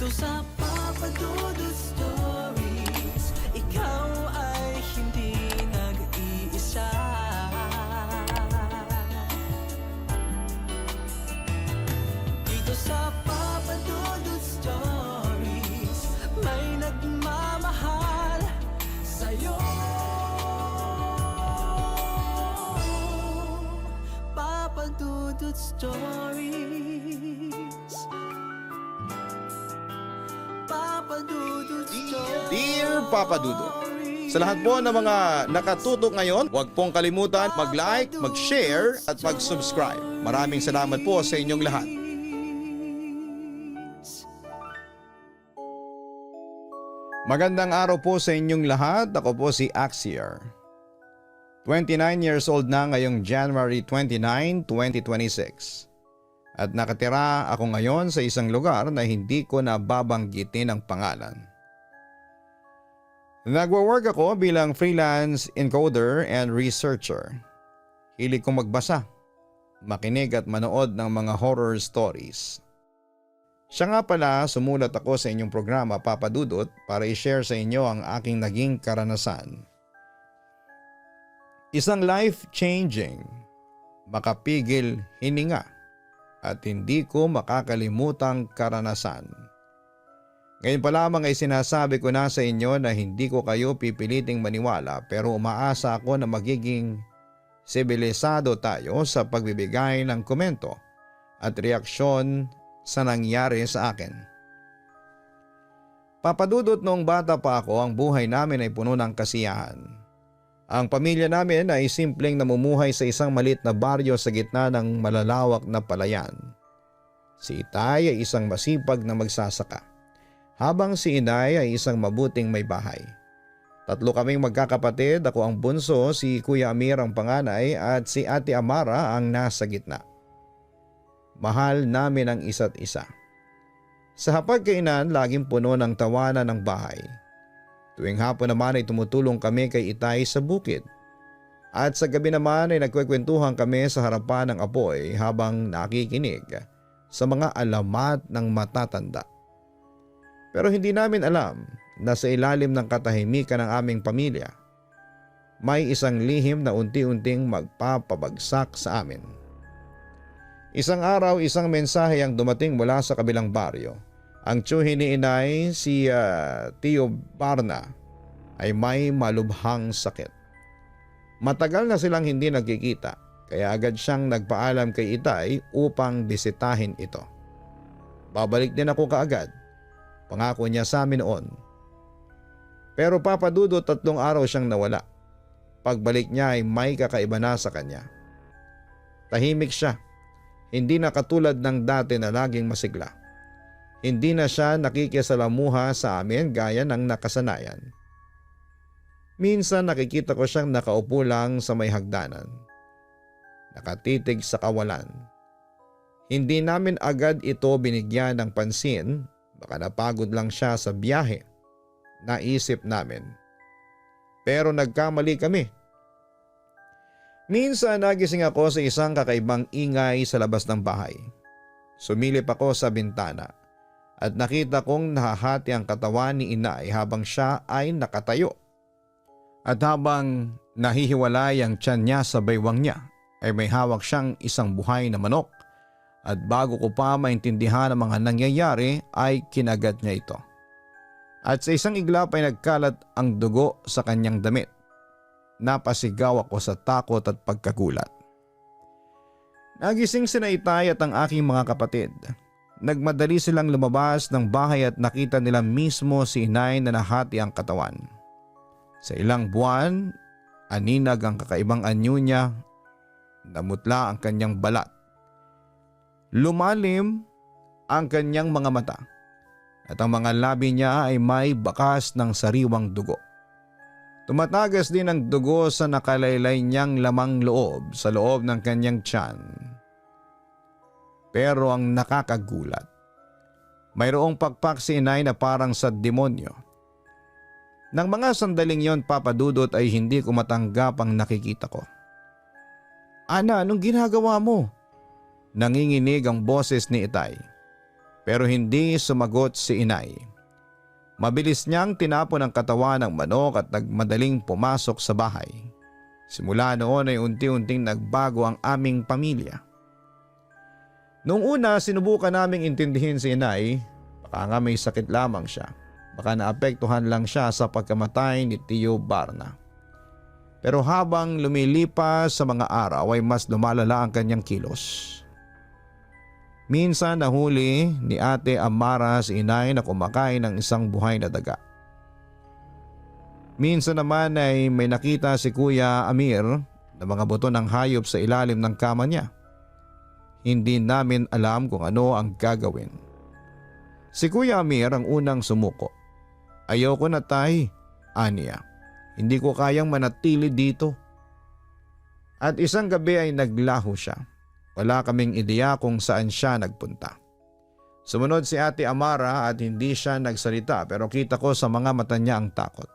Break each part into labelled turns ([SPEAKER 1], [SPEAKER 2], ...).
[SPEAKER 1] sa Papa Dudut Stories, ikaw ay hindi nag-iisa. Dito sa Papa Dudut Stories, may nagmamahal sa'yo. Papa Dudut Stories, Papa Dudut Stories.
[SPEAKER 2] Dear Papa Dudut, sa lahat po ng mga nakatutok ngayon, huwag pong kalimutan mag-like, mag-share at mag-subscribe. Maraming salamat po sa inyong lahat. Magandang araw po sa inyong lahat. Ako po si Axier. 29 years old na ngayong January 29, 2026. At nakatira ako ngayon sa isang lugar na hindi ko nababanggitin ang pangalan. Nagwo-work ako bilang freelance encoder and researcher. Hilig kong magbasa, makinig at manood ng mga horror stories. Siya nga pala, sumulat ako sa inyong programa Papa Dudut para i-share sa inyo ang aking naging karanasan. Isang life-changing, makapigil hininga at hindi ko makakalimutang karanasan. Ngayon pa lamang ay sinasabi ko na sa inyo na hindi ko kayo pipiliting maniwala, pero umaasa ako na magiging sibilisado tayo sa pagbibigay ng komento at reaksyon sa nangyari sa akin. Papadudot, noong bata pa ako, ang buhay namin ay puno ng kasiyahan. Ang pamilya namin ay simpleng namumuhay sa isang maliit na baryo sa gitna ng malalawak na palayan. Si Itay ay isang masipag na magsasaka, habang si Inay ay isang mabuting may bahay. Tatlo kaming magkakapatid, ako ang bunso, si Kuya Amir ang panganay at si Ate Amara ang nasa gitna. Mahal namin ang isa't isa. Sa hapagkainan, laging puno ng tawanan ng bahay. Tuwing hapon naman ay tumutulong kami kay Itay sa bukid. At sa gabi naman ay nagkwekwentuhan kami sa harapan ng apoy habang nakikinig sa mga alamat ng matatanda. Pero hindi namin alam na sa ilalim ng katahimikan ng aming pamilya, may isang lihim na unti-unting magpapabagsak sa amin. Isang araw, isang mensahe ang dumating mula sa kabilang baryo. Ang tiyuhin ni Inay, si Tio Barna, ay may malubhang sakit. Matagal na silang hindi nagkikita, kaya agad siyang nagpaalam kay Itay upang bisitahin ito. Babalik din ako kaagad, pangako niya sa amin noon. Pero Papa Dudut, 3 araw siyang nawala. Pagbalik niya ay may kakaiba na sa kanya. Tahimik siya, hindi na katulad ng dati na laging masigla. Hindi na siya nakikisalamuha sa amin gaya ng nakasanayan. Minsan nakikita ko siyang nakaupo lang sa may hagdanan, nakatitig sa kawalan. Hindi namin agad ito binigyan ng pansin, baka napagod lang siya sa biyahe, naisip namin. Pero nagkamali kami. Minsan nagising ako sa isang kakaibang ingay sa labas ng bahay. Sumilip ako sa bintana at nakita kong nahahati ang katawan ni Inay habang siya ay nakatayo. At habang nahihiwalay ang tiyan niya sa baywang niya, ay may hawak siyang isang buhay na manok. At bago ko pa maintindihan ang mga nangyayari ay kinagat niya ito. At sa isang iglap ay nagkalat ang dugo sa kanyang damit. Napasigaw ako sa takot at pagkagulat. Nagising sina Itay at ang aking mga kapatid. Nagmadali silang lumabas ng bahay at nakita nila mismo si Inay na nahati ang katawan. Sa ilang buwan, aninag ang kakaibang anyo niya, namutla ang kanyang balat. Lumalim ang kanyang mga mata at ang mga labi niya ay may bakas ng sariwang dugo. Tumatagas din ang dugo sa nakalaylay niyang lamang loob sa loob ng kanyang tiyan. Pero ang nakakagulat, mayroong pakpak si Inay na parang sa demonyo. Nang mga sandaling yon, Papa Dudut, ay hindi ko matanggap ang nakikita ko. Ana, anong ginagawa mo? Nanginginig ang boses ni Itay. Pero hindi sumagot si inay. Mabilis niyang tinapon ang katawan ng manok at nagmadaling pumasok sa bahay. Simula noon ay unti-unting nagbago ang aming pamilya. Noong una sinubukan naming intindihin si inay, baka nga may sakit lamang siya. Baka naapektuhan lang siya sa pagkamatay ni Tio Barna. Pero habang lumilipas sa mga araw ay mas lumalala ang kanyang kilos. Minsan nahuli ni Ate Amara si inay na kumakain ng isang buhay na daga. Minsan naman ay may nakita si Kuya Amir na mga buto ng hayop sa ilalim ng kama niya. Hindi namin alam kung ano ang gagawin. Si Kuya Amir ang unang sumuko. Ayoko na tay, aniya. Hindi ko kayang manatili dito. At isang gabi ay naglaho siya. Wala kaming ideya kung saan siya nagpunta. Sumunod si Ate Amara at hindi siya nagsalita pero kita ko sa mga mata niya ang takot.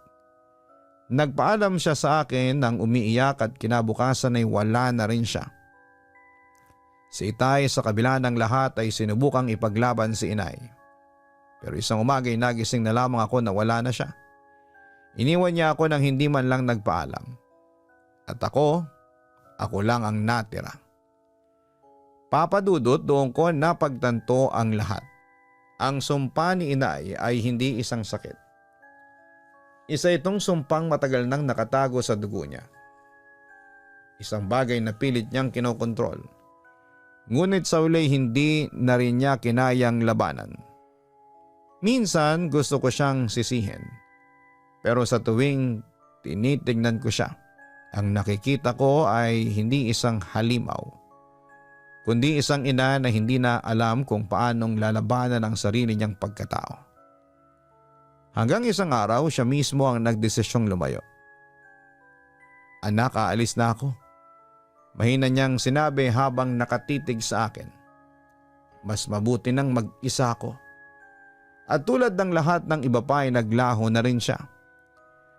[SPEAKER 2] Nagpaalam siya sa akin nang umiiyak at kinabukasan ay wala na rin siya. Si Itay sa kabila ng lahat ay sinubukang ipaglaban si inay. Pero isang umaga ay nagising na lamang ako na wala na siya. Iniwan niya ako nang hindi man lang nagpaalam. At ako lang ang natira. Papadudot doon ko napagtanto ang lahat. Ang sumpa ni inay ay hindi isang sakit. Isa itong sumpang matagal nang nakatago sa dugo niya. Isang bagay na pilit niyang kinokontrol. Ngunit sa uli hindi na rin niya kinayang labanan. Minsan gusto ko siyang sisihin. Pero sa tuwing tinitignan ko siya, ang nakikita ko ay hindi isang halimaw, kundi isang ina na hindi na alam kung paanong lalabanan ang sarili niyang pagkatao. Hanggang isang araw siya mismo ang nagdesisyong lumayo. Anak, aalis na ako. Mahina niyang sinabi habang nakatitig sa akin. Mas mabuti nang mag-isa ako. At tulad ng lahat ng iba pa ay naglaho na rin siya.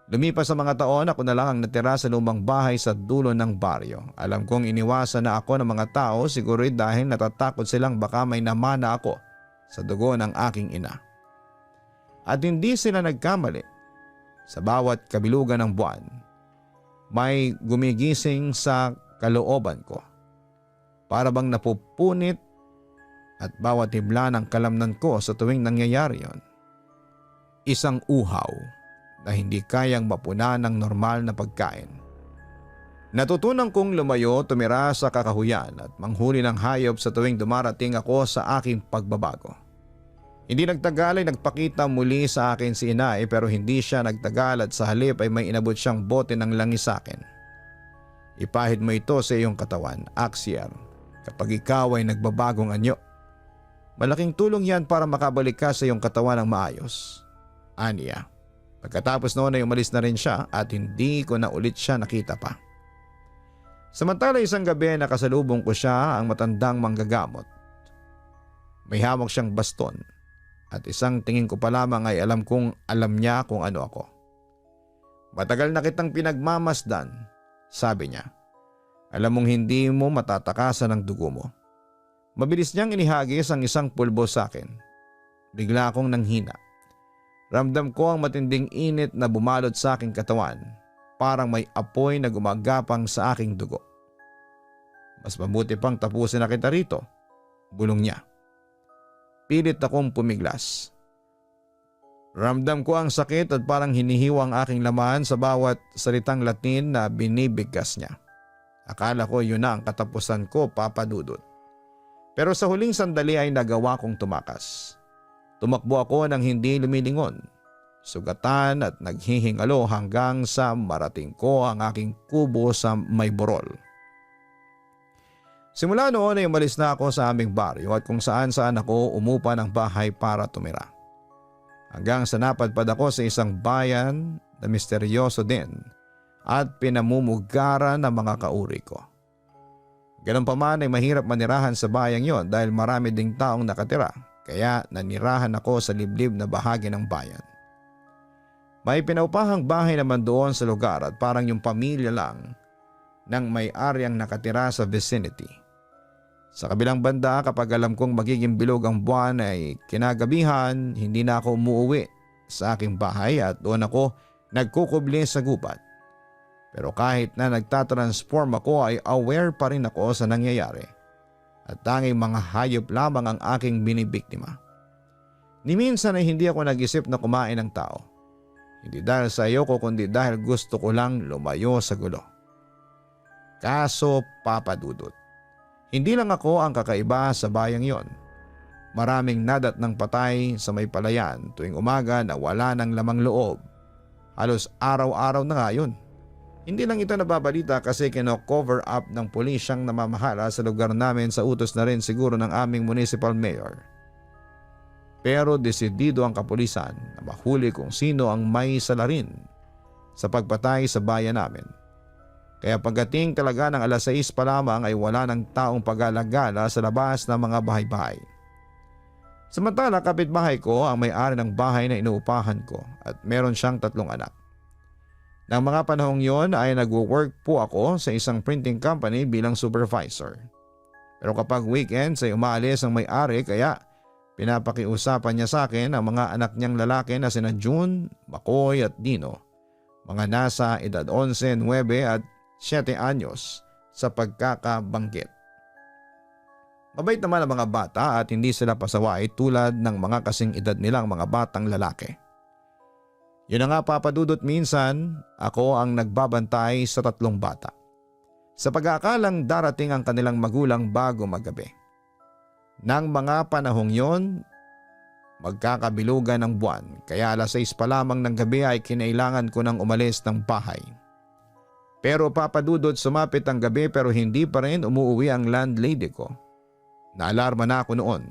[SPEAKER 2] Lumipas sa mga taon, ako na lang ang natira sa lumang bahay sa dulo ng baryo. Alam kong iniwasan na ako ng mga tao siguro dahil natatakot silang baka may namana ako sa dugo ng aking ina. At hindi sila nagkamali. Sa bawat kabilugan ng buwan, may gumigising sa kalooban ko. Para bang napupunit at bawat hibla ng kalamnan ko sa tuwing nangyayari yon. Isang uhaw na hindi kayang mapunan ng normal na pagkain. Natutunan kong lumayo, tumira sa kakahuyan at manghuli ng hayop sa tuwing dumarating ako sa aking pagbabago. Hindi nagtagal ay nagpakita muli sa akin si inay pero hindi siya nagtagal at sa halip ay may inabot siyang bote ng langis sa akin. Ipahid mo ito sa iyong katawan, Axiar, kapag ikaw ay nagbabagong anyo. Malaking tulong yan para makabalik ka sa iyong katawan ng maayos. Aniya. Pagkatapos noon ay umalis na rin siya at hindi ko na ulit siya nakita pa. Samantala isang gabi nakasalubong ko siya ang matandang manggagamot. May hawak siyang baston at isang tingin ko pa lamang ay alam kong alam niya kung ano ako. Matagal na kitang pinagmamasdan, sabi niya. Alam mong hindi mo matatakasan ang dugo mo. Mabilis niyang inihagis ang isang pulbo sa akin. Bigla akong nanghina. Ramdam ko ang matinding init na bumalot sa aking katawan, parang may apoy na gumagapang sa aking dugo. Mas mabuti pang tapusin na kita rito, bulong niya. Pilit akong pumiglas. Ramdam ko ang sakit at parang hinihiwa ang aking laman sa bawat salitang Latin na binibigkas niya. Akala ko yun na ang katapusan ko, papadudot. Pero sa huling sandali ay nagawa kong tumakas. Tumakbo ako nang hindi lumilingon, sugatan at naghihingalo hanggang sa marating ko ang aking kubo sa may burol. Simula noon ay umalis na ako sa aming baryo at kung saan ako umupa ng bahay para tumira. Hanggang sa napadpad ako sa isang bayan na misteryoso din at pinamumugaran ng mga kauri ko. Ganun pa man ay mahirap manirahan sa bayang yon dahil marami ding taong nakatira. Kaya nanirahan ako sa liblib na bahagi ng bayan. May pinaupahang bahay naman doon sa lugar at parang yung pamilya lang ng may-ari ang nakatira sa vicinity. Sa kabilang banda, kapag alam kong magiging bilog ang buwan ay kinagabihan, hindi na ako umuwi sa aking bahay at doon ako nagkukubli sa gubat. Pero kahit na nagtatransform ako ay aware pa rin ako sa nangyayari at tanging mga hayop lamang ang aking binibiktima. Ni minsan ay hindi ako nag-isip na kumain ng tao. Hindi dahil sa ayoko kundi dahil gusto ko lang lumayo sa gulo. Kaso Papa Dudut, hindi lang ako ang kakaiba sa bayang yon. Maraming nadat ng patay sa may palayan tuwing umaga na wala ng lamang loob. Halos araw-araw na nga yun. Hindi lang ito nababalita kasi kino-cover up ng pulisyang namamahala sa lugar namin sa utos na rin siguro ng aming municipal mayor. Pero desidido ang kapulisan na mahuli kung sino ang may salarin sa pagpatay sa bayan namin. Kaya pagdating talaga ng alas 6 pa lamang ay wala ng taong pag-alagala sa labas ng mga bahay-bahay. Samantala kapitbahay ko ang may-ari ng bahay na inuupahan ko at meron siyang 3 anak. Nang mga panahong yon ay nagwo-work po ako sa isang printing company bilang supervisor. Pero kapag weekends ay umaalis ang may-ari kaya pinapakiusapan niya sa akin ang mga anak niyang lalaki na sina June, Makoy at Dino. Mga nasa edad 11, 9 at 7 anyos sa pagkakabanggit. Mabait naman ang mga bata at hindi sila pasaway tulad ng mga kasing edad nilang mga batang lalaki. Yun na nga Papa Dudut, minsan ako ang nagbabantay sa 3 bata. Sa pag-aakalang darating ang kanilang magulang bago maggabi. Nang mga panahong yon, magkakabilugan ng buwan kaya alas 6 pa lamang ng gabi ay kinailangan ko nang umalis ng bahay. Pero Papa Dudut, sumapit ang gabi pero hindi pa rin umuwi ang landlady ko. Naalarma na ako noon.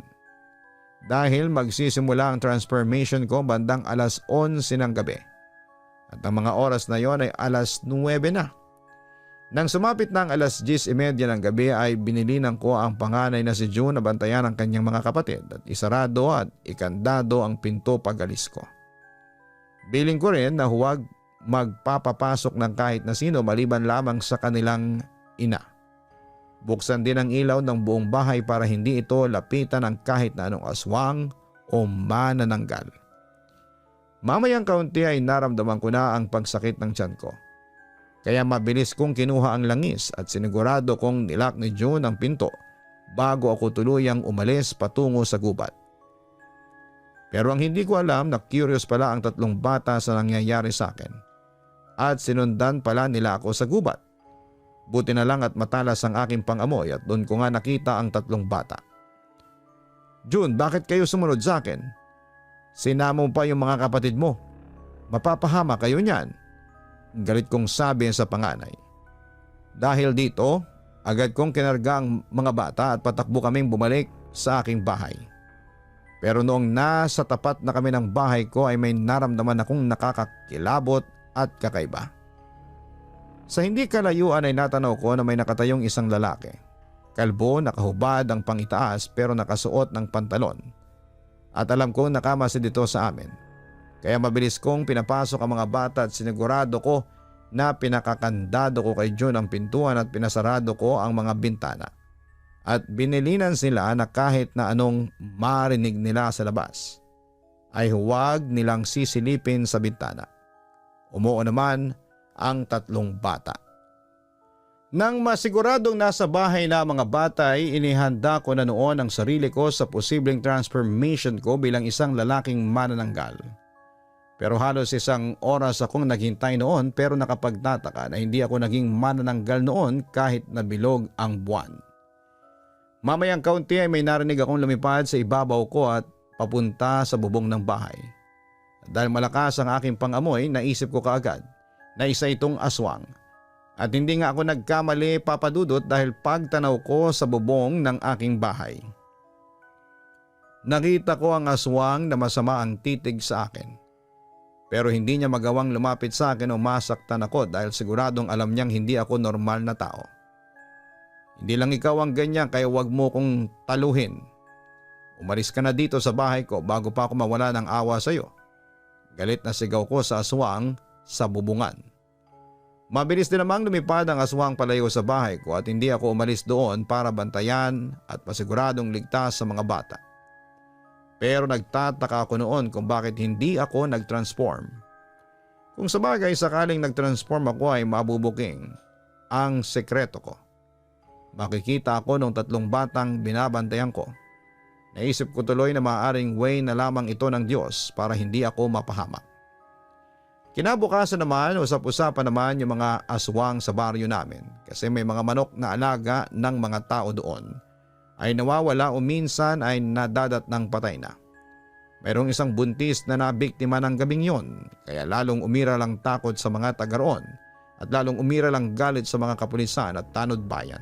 [SPEAKER 2] Dahil magsisimula ang transformation ko bandang alas 11 ng gabi. At ang mga oras na yon ay alas 9 na. Nang sumapit na ang alas 10:30 ng gabi ay binilinan ko ang panganay na si June na bantayan ang kanyang mga kapatid at isarado at ikandado ang pinto pag-alis ko. Biling ko rin na huwag magpapapasok ng kahit na sino maliban lamang sa kanilang ina. Buksan din ang ilaw ng buong bahay para hindi ito lapitan ng kahit na anong aswang o manananggal. Mamayang kaunti ay naramdaman ko na ang pagsakit ng tiyan ko. Kaya mabilis kong kinuha ang langis at sinigurado kong nilak ni June ang pinto bago ako tuluyang umalis patungo sa gubat. Pero ang hindi ko alam na curious pala ang 3 bata sa nangyayari sa akin. At sinundan pala nila ako sa gubat. Buti na lang at matalas ang aking pangamoy at doon ko nga nakita ang 3 bata. June, bakit kayo sumunod sa akin? Sinama mo pa yung mga kapatid mo. Mapapahama kayo niyan. Galit kong sabi sa panganay. Dahil dito, agad kong kinarga ang mga bata at patakbo kaming bumalik sa aking bahay. Pero noong nasa tapat na kami ng bahay ko ay may naramdaman akong nakakakilabot at kakaiba. Sa hindi kalayuan ay natanaw ko na may nakatayong isang lalaki. Kalbo, nakahubad ang pangitaas pero nakasuot ng pantalon. At alam kong nakamasid dito sa amin. Kaya mabilis kong pinapasok ang mga bata at sinigurado ko na pinakakandado ko kay June ang pintuan at pinasarado ko ang mga bintana. At binilinan sila na kahit na anong marinig nila sa labas ay huwag nilang sisilipin sa bintana. Umuo naman ang 3 bata. Nang masiguradong nasa bahay na mga bata ay inihanda ko na noon ang sarili ko sa posibleng transformation ko bilang isang lalaking manananggal. Pero halos 1 oras akong naghintay noon pero nakapagtataka na hindi ako naging manananggal noon kahit nabilog ang buwan. Mamayang kaunti ay may narinig akong lumipad sa ibabaw ko at papunta sa bubong ng bahay. Dahil malakas ang aking pangamoy, naisip ko kaagad na isa itong aswang. At hindi nga ako nagkamali, Papa Dudut, dahil pagtanaw ko sa bubong ng aking bahay. Nakita ko ang aswang na masama ang titig sa akin. Pero hindi niya magawang lumapit sa akin o masaktan ako dahil siguradong alam niyang hindi ako normal na tao. Hindi lang ikaw ang ganyan kaya wag mo kong taluhin. Umalis ka na dito sa bahay ko bago pa ako mawala ng awa sa iyo. Galit na sigaw ko sa aswang sa bubungan. Mabilis din namang lumipad ang aswang palayo sa bahay ko at hindi ako umalis doon para bantayan at pasiguradong ligtas sa mga bata. Pero nagtataka ako noon kung bakit hindi ako nag-transform. Kung sabagay sakaling nag-transform ako ay mabubuking ang sekreto ko. Makikita ako ng 3 batang binabantayan ko. Naisip ko tuloy na maaaring way na lamang ito ng Diyos para hindi ako mapahamak. Kinabukasan naman, usap-usapan naman yung mga aswang sa baryo namin kasi may mga manok na alaga ng mga tao doon ay nawawala o minsan ay nadadat ng patay na. Mayroong isang buntis na nabiktima ng gabing yon kaya lalong umira lang takot sa mga taga roon at lalong umira lang galit sa mga kapulisan at tanod bayan.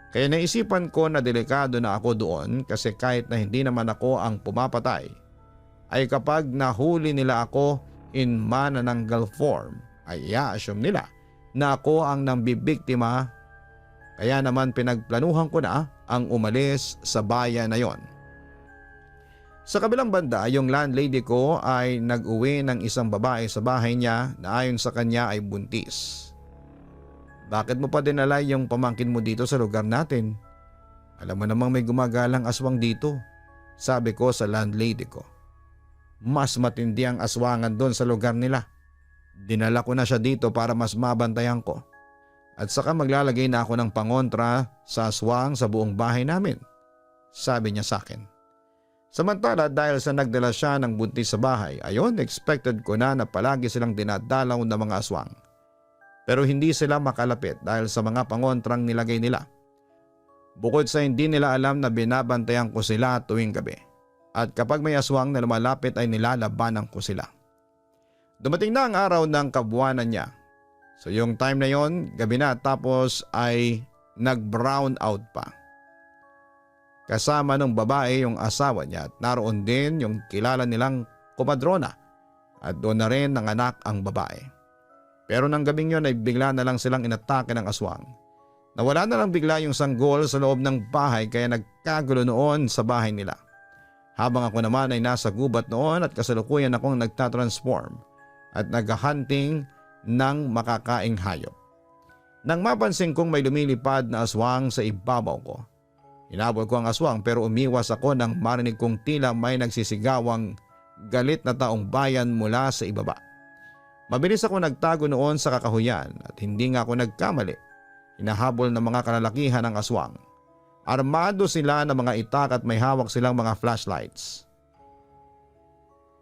[SPEAKER 2] Kaya naisipan ko na delikado na ako doon kasi kahit na hindi naman ako ang pumapatay ay kapag nahuli nila ako in manananggal form ay i-assume nila na ako ang nambibiktima kaya naman pinagplanuhan ko na ang umalis sa bayan na yon. Sa kabilang banda, yung landlady ko ay nag-uwi ng isang babae sa bahay niya na ayon sa kanya ay buntis. Bakit mo pa dinala yung pamangkin mo dito sa lugar natin? Alam mo namang may gumagalang aswang dito, sabi ko sa landlady ko. Mas matindi ang aswangan doon sa lugar nila. Dinala ko na siya dito para mas mabantayan ko. At saka maglalagay na ako ng pangontra sa aswang sa buong bahay namin, sabi niya sa akin. Samantala dahil sa nagdala siya ng buntis sa bahay, ayon expected ko na palagi silang dinadalaw ng mga aswang. Pero hindi sila makalapit dahil sa mga pangontrang nilagay nila. Bukod sa hindi nila alam na binabantayan ko sila tuwing gabi. At kapag may aswang na lumalapit ay nilalabanan ko sila. Dumating na ang araw ng kabuwanan niya. So yung time na yon, gabi na tapos ay nag-brown out pa. Kasama ng babae yung asawa niya at naroon din yung kilala nilang kumadrona at doon na rin nanganak ang babae. Pero nang gabing yon ay bigla na lang silang inatake ng aswang. Nawala na lang bigla yung sanggol sa loob ng bahay kaya nagkagulo noon sa bahay nila. Habang ako naman ay nasa gubat noon at kasalukuyan akong nagtatransform at naghahunting ng makakaing hayop. Nang mapansin kong may lumilipad na aswang sa ibabaw ko, hinabol ko ang aswang pero umiwas ako nang marinig kong tila may nagsisigawang galit na taong bayan mula sa ibaba. Mabilis ako nagtago noon sa kakahuyan at hindi nga ako nagkamali. Hinahabol ng mga kalalakihan ang aswang. Armado sila ng mga itak at may hawak silang mga flashlights.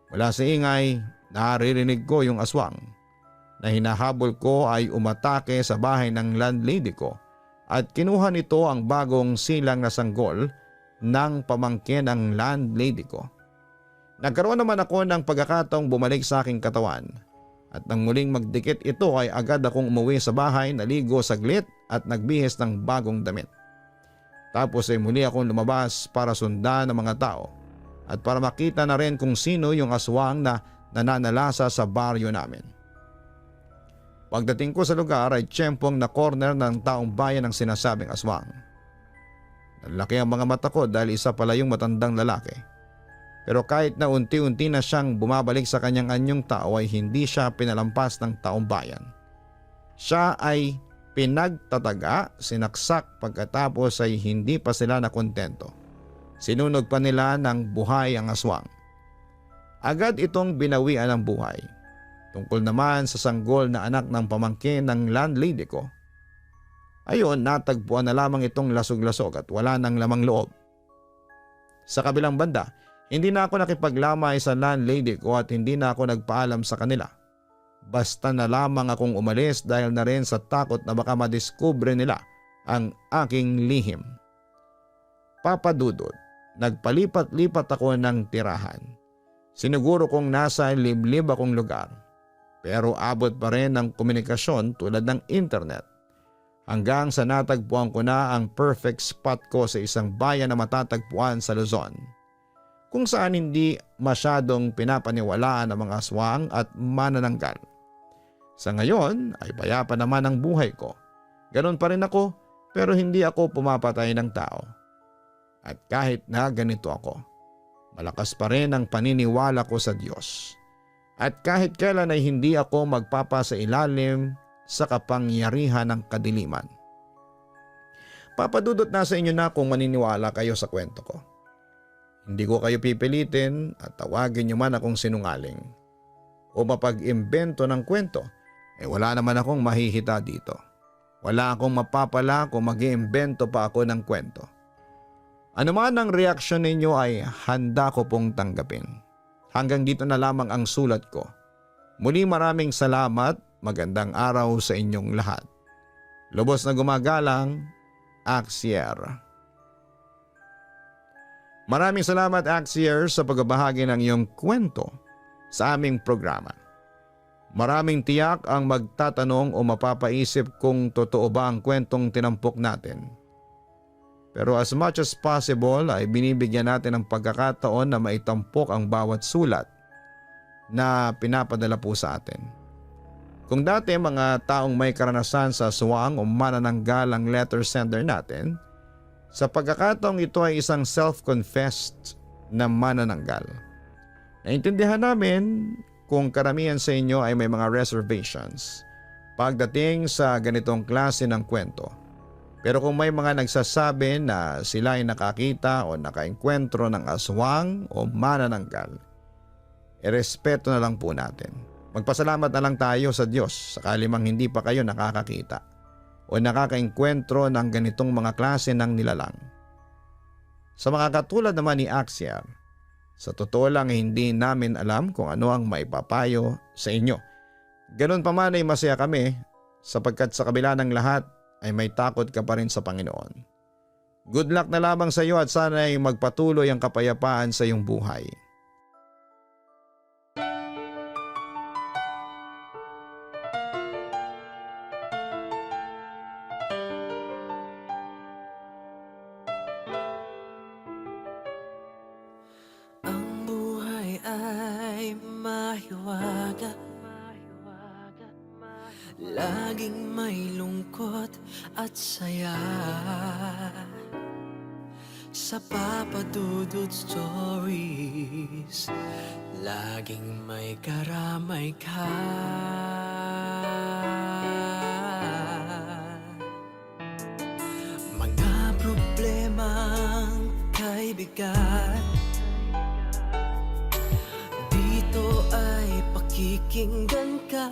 [SPEAKER 2] Mula sa ingay, naririnig ko yung aswang na hinahabol ko ay umatake sa bahay ng landlady ko at kinuha nito ang bagong silang na sanggol ng pamangkin ng landlady ko. Nagkaroon naman ako ng pagkakataong bumalik sa aking katawan at nang muling magdikit ito ay agad akong umuwi sa bahay, naligo saglit at nagbihis ng bagong damit. Tapos ay muli akong lumabas para sundan ng mga tao at para makita na rin kung sino yung aswang na nananalasa sa baryo namin. Pagdating ko sa lugar ay tiyempong na corner ng taong bayan ang sinasabing aswang. Nalaki ang mga mata ko dahil isa pala yung matandang lalaki. Pero kahit na unti-unti na siyang bumabalik sa kanyang anyong tao ay hindi siya pinalampas ng taong bayan. Siya ay pinagtataga, sinaksak pagkatapos ay hindi pa sila nakontento. Sinunog pa nila ng buhay ang aswang. Agad itong binawian ng buhay. Tungkol naman sa sanggol na anak ng pamangkin ng landlady ko. Ayon, natagpuan na lamang itong lasog-lasog at wala nang lamang loob. Sa kabilang banda, hindi na ako nakipaglamay sa landlady ko at hindi na ako nagpaalam sa kanila. Basta na lamang akong umalis dahil na rin sa takot na baka madiskubre nila ang aking lihim. Papadudod, nagpalipat-lipat ako ng tirahan. Siniguro kong nasa liblib akong lugar. Pero abot pa rin ng komunikasyon tulad ng internet. Hanggang sa natagpuan ko na ang perfect spot ko sa isang bayan na matatagpuan sa Luzon. Kung saan hindi masyadong pinapaniwalaan ang mga aswang at manananggal. Sa ngayon ay payapa naman ang buhay ko. Ganon pa rin ako pero hindi ako pumapatay ng tao. At kahit na ganito ako, malakas pa rin ang paniniwala ko sa Diyos. At kahit kailan ay hindi ako magpapasailalim sa kapangyarihan ng kadiliman. Papadudot na sa inyo na kung maniniwala kayo sa kwento ko. Hindi ko kayo pipilitin at tawagin nyo man akong sinungaling o mapag-imbento ng kwento. Wala naman akong mahihita dito. Wala akong mapapala kung mag-iimbento pa ako ng kwento. Ano man ang reaksyon ninyo ay handa ko pong tanggapin. Hanggang dito na lamang ang sulat ko. Muli maraming salamat, magandang araw sa inyong lahat. Lubos na gumagalang, Axier. Maraming salamat Axier sa pagbabahagi ng iyong kwento sa aming programa. Maraming tiyak ang magtatanong o mapapaisip kung totoo ba ang kwentong tinampok natin. Pero as much as possible ay binibigyan natin ng pagkakataon na maitampok ang bawat sulat na pinapadala po sa atin. Kung dati mga taong may karanasan sa aswang o manananggal ang letter sender natin, sa pagkakataong ito ay isang self-confessed na manananggal. Naintindihan namin kung karamihan sa inyo ay may mga reservations pagdating sa ganitong klase ng kwento. Pero kung may mga nagsasabi na sila ay nakakita o nakaengkwentro ng aswang o manananggal, irespeto na lang po natin. Magpasalamat na lang tayo sa Diyos sakali mang hindi pa kayo nakakakita o nakakaengkwentro ng ganitong mga klase ng nilalang. Sa mga katulad naman ni Axier, sa totoo lang hindi namin alam kung ano ang maipapayo sa inyo. Ganun pa man ay masaya kami sapagkat sa kabila ng lahat ay may takot ka pa rin sa Panginoon. Good luck na lamang sa iyo at sana ay magpatuloy ang kapayapaan sa iyong buhay.
[SPEAKER 1] Ang buhay ay mahiwaga, laging may lungkot at saya. Sa Papa Dudut Stories, laging may karamay ka. Mga problemang kaibigan, dito ay pakikinggan ka.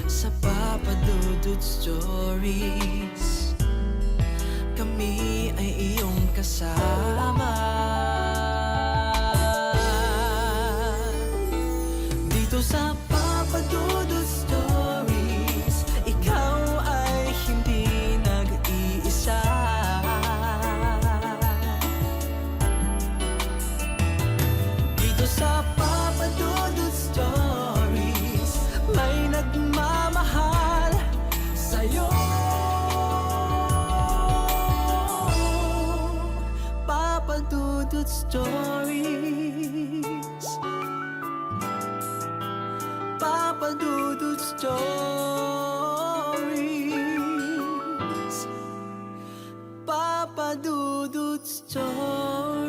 [SPEAKER 1] Sa Papa Dudut Stories, kami ay iyong kasama. Dito sa Papa Dudut Stories, ikaw ay hindi nag-iisa. Dito sa Papa Dudut Stories, may nagmamahal sa'yo. Papa Dudut Stories, Papa Dudut Stories, Papa Dudut Stories.